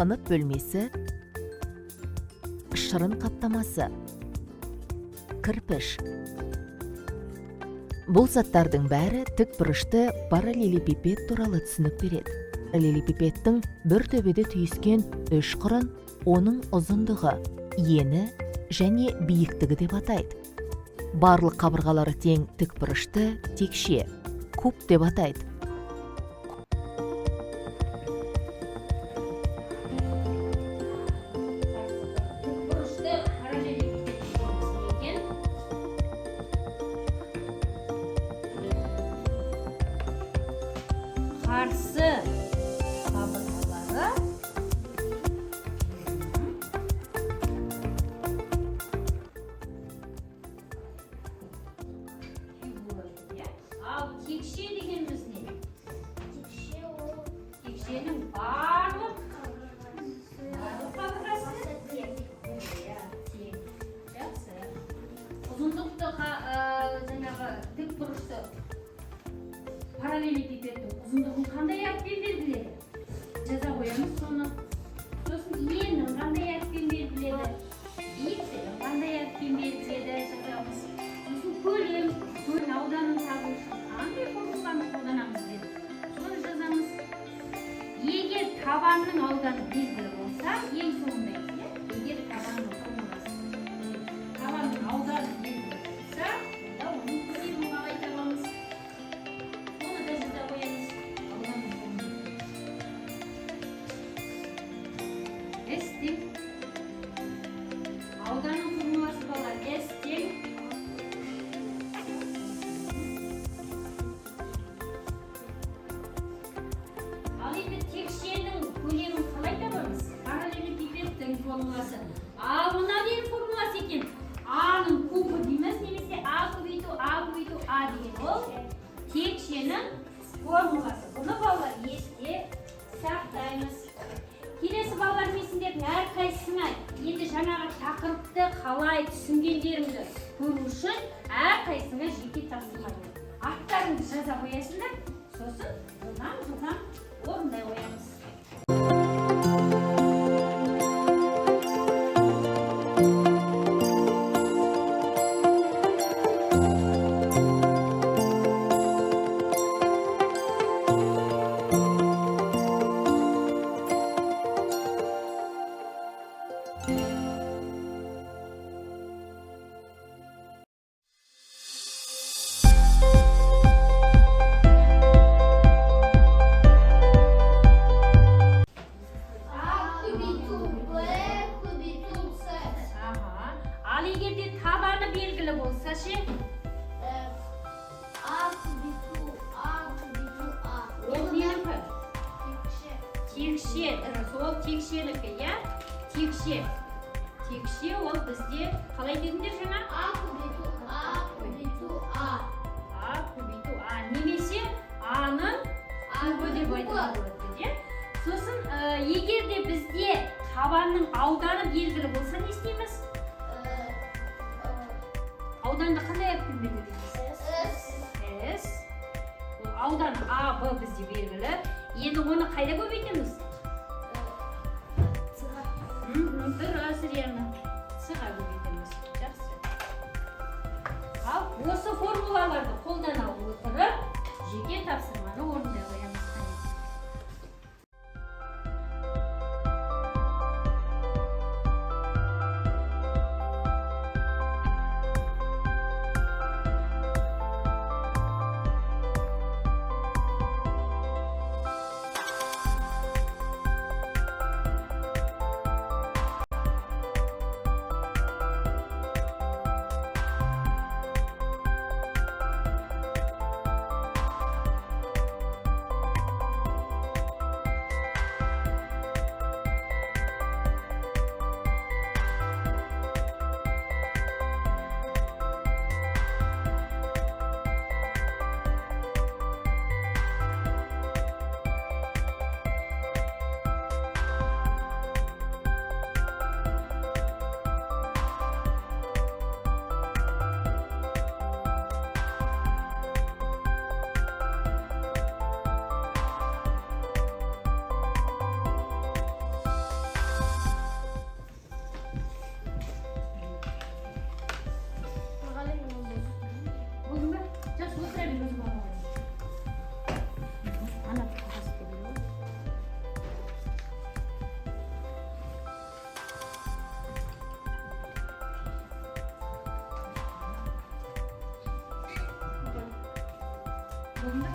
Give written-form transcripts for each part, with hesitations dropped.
сынып бөлмесі, шырын қаптамасы, кірпіш. Бұл заттардың бәрі тікбұрышты параллелепипед туралы түсінік береді. Параллелепипедтің бір төбеде түйіскен 3 қырын, оның ұзындығы, ені және биіктігі деп атайды. Барлық қабырғалары тең тікбұрышты текше, куб деп атайды. Қарсы қабырғалары ал текше дегеніміз не? Текшенің барлық қабырғасы тең. Жақсы. Ұзындықты жаңағы тікбұрышты параллелепипедтің ұзындығын қандай әріппен белгіледі? Жаза қоямыз соны. Сосын енін қандай әріппен белгіледі? Биіктігін қандай әріппен белгіледі? Жазамыз. Сосын көлем ауданын табу үшін қандай формуланы қолданамыз деді. Соны жазамыз. Егер табанның ауданы белгілі болса, ең соңында егер табанның формуласы табанның ауданы белгілі болса, онда оның көлемін қалай табамыз? Ауданның формуласы балар S тең ал енді текшенің көлемін қалай табамыз? Параллелепипедтің формуласы. Ал мына ненің формуласы екен? А-ның кубы дейміз, немесе А көбейту А деген ол текшенің формуласы. Бұны балалар есте сақтаймыз. Келесі балалар месіндердің әрқайсысына енді жаңағы тақырыпты қалай түсінгендеріңді көру үшін әрқайсысына жеке тапсырма береді. Аттарыңды жаза қоясыңдар, сосын жылдам орындай қоямыз. Ал егерде табаны белгілі болса ше? Ол ненікі? Текше. Сол текшенікі, я? Текше. Текше ол бізде қалай дедіңдер жаңа? А көбейту А. Немесе А-ның кубы деп айтуға болады. Сосын егерде бізде табанның ауданы белгілі болса не істейміз? Ауданды қандай әріппен белгілейміз? S. Аудан А, Б бізде белгілі. Енді оны қайда көбейтеміз? Дұрыс, верно. С-ға көбейтеміз. Жақсы. Ал осы формулаларды қолдана отырып, жеке тапсырманы орындай қоямыз. болды ма?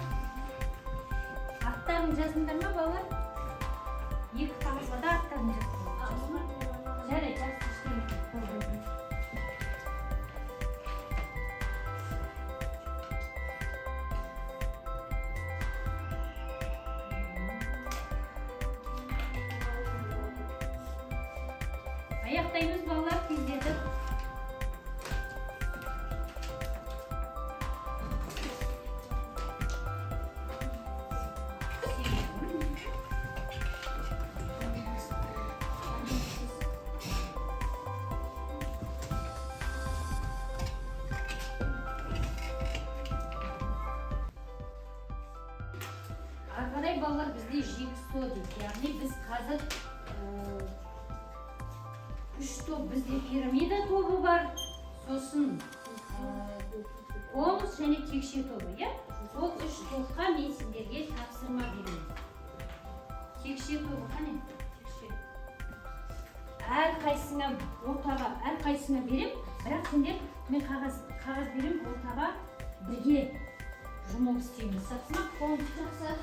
Аттарын жазыңдар ма, балалар? Екі қағазға да аттарын жазыңдар. Жарайды, жазды ештеңе. Аяқтаймыз, балалар, тездетіп. Арқадай балалар бізде жексо дейді. Яғни біз қазір үш топ, бізде пирамида тобы бар, сосын конус және текше тобы, иә? Сол үш топқа мен сендерге тапсырма беремін. Текше тобы қане? Текше. Әрқайсыңа ортаға, әрқайсыңа берем, бірақ сендер мен қағаз берем, ортаға бірге жұмыс істейміз. Сапсыма конус жақсы.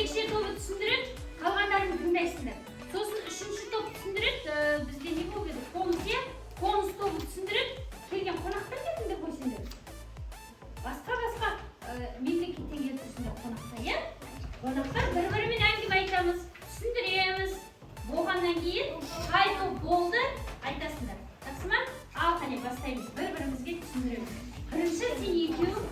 екінші тобы түсіндіреді, қалғандарын тыңдайсыңдар. Сосын үшінші топ түсіндіреді, бізде не болып еді? Қоныс, иә? Қоныс тобы түсіндіреді, келген қонақтар кетіңдер қойсыңдар. Басқа мемлекеттен келіп тұрсыңдар қонақта, иә? Қонақтар бір-бірімен әңгіме айтамыз, түсіндіреміз. Болғаннан кейін қай топ болды айтасыңдар. Жақсы ма? Ал қане бастаймыз. Бір-бірімізге түсіндіреміз. Бірінші сен екеуі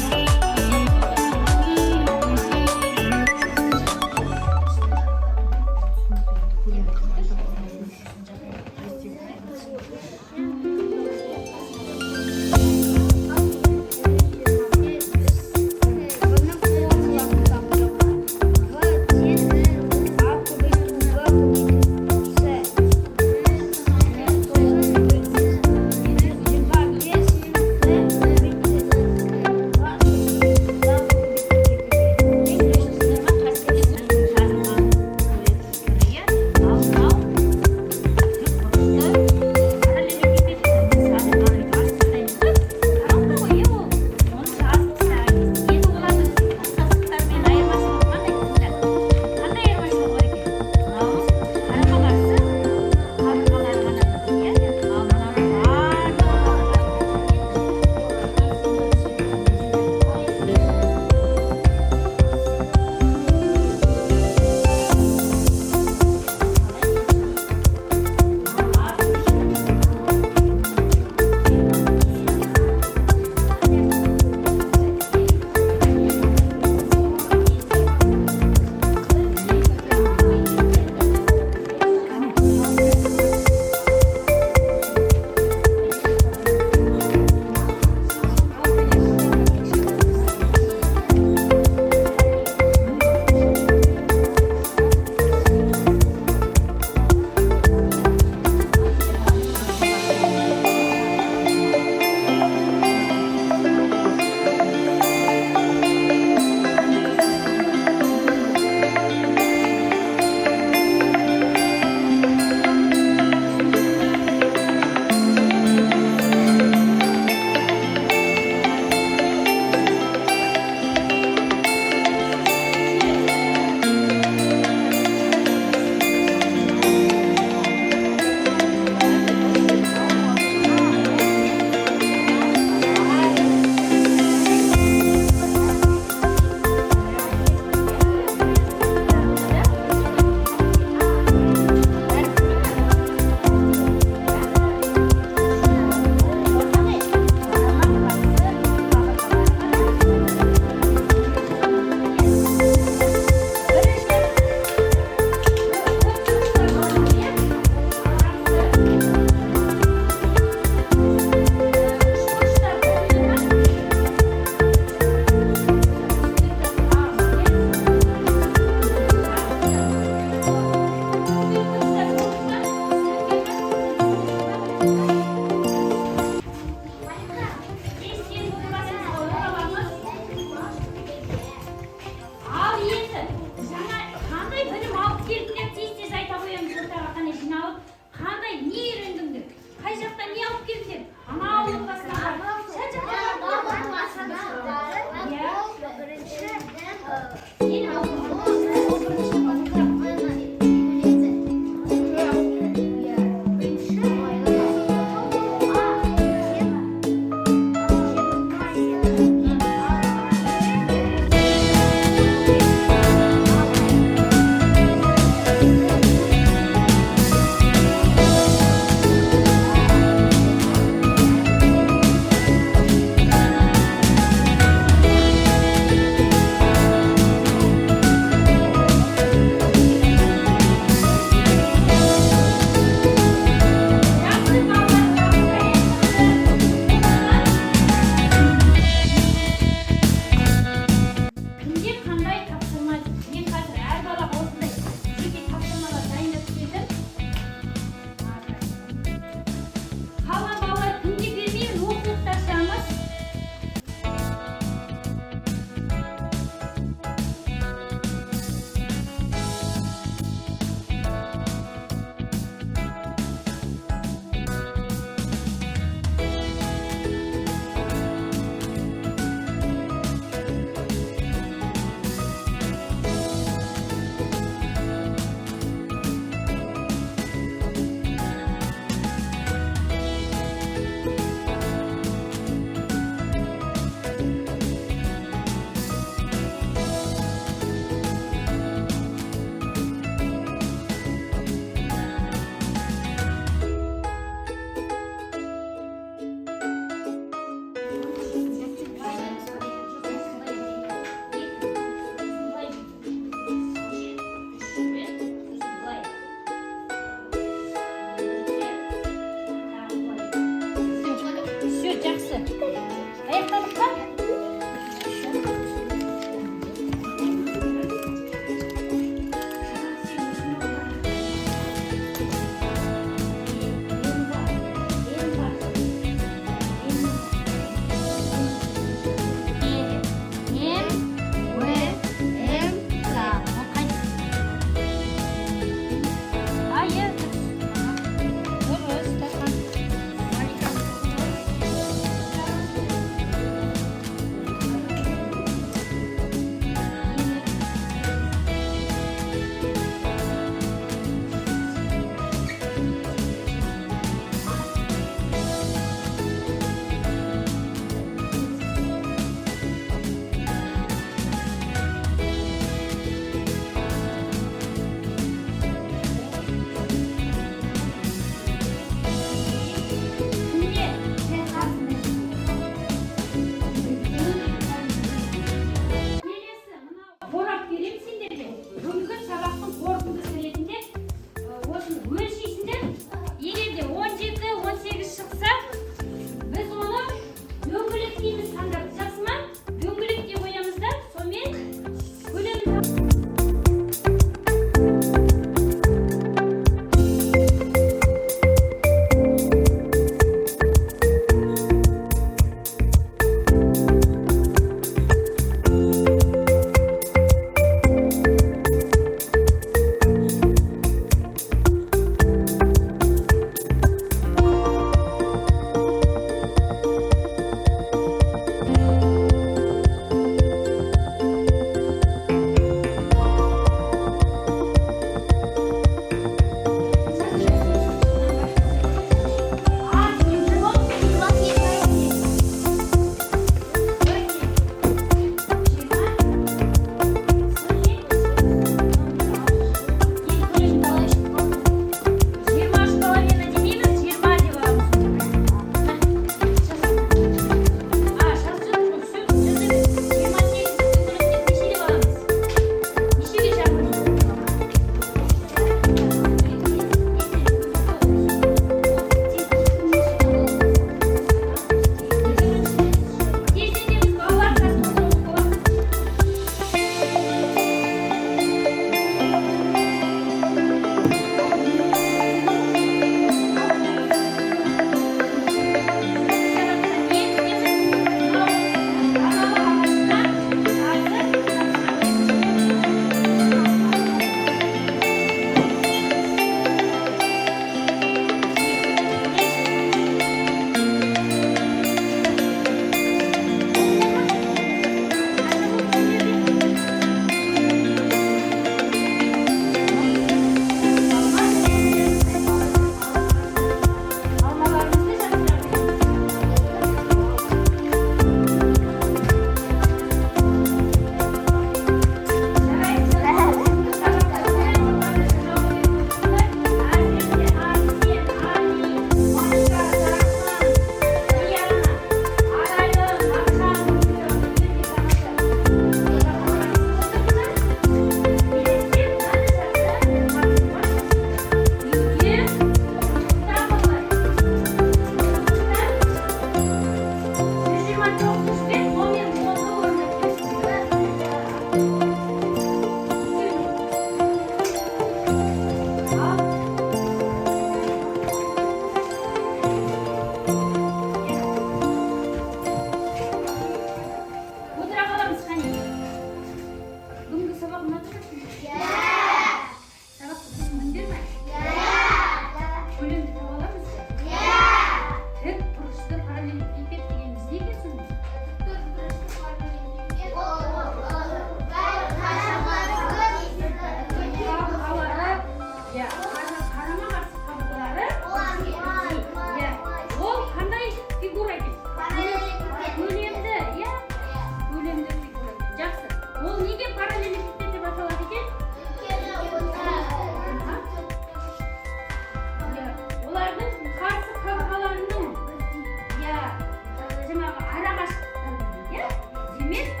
рахмет.